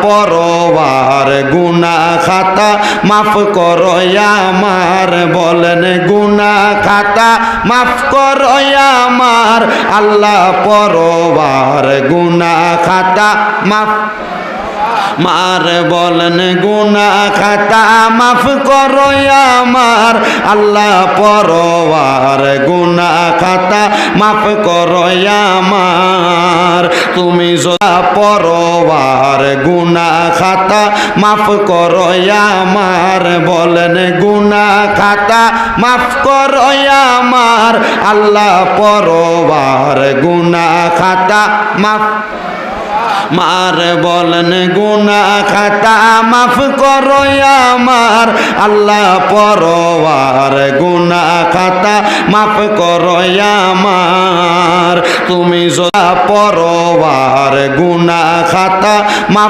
পরওয়ার গুনাহ খাতা মাফ করো আমার, বলেন গুনাহ খাতা মাফ করো আমার আল্লাহ পরওয়ার গুনাহ খাতা মাফ মার, বলেন গুনাহ খাতা মাফ করো আমার আল্লাহ পরওয়ার গুনাহ খাতা মাফ করো আমার। তুমি পরওয়ার গুনাহ খাতা মাফ করো আমার, বলেন গুনাহ খাতা মাফ করো আমার আল্লাহ পরওয়ার গুনাহ খাতা মাফ মার, বলেন গুনাহ খাতা মাফ করো আমার আল্লাহ পরওয়ার গুনাহ খাতা মাফ করো আমার। তুমি পরওয়ার গুনাহ খাতা মাফ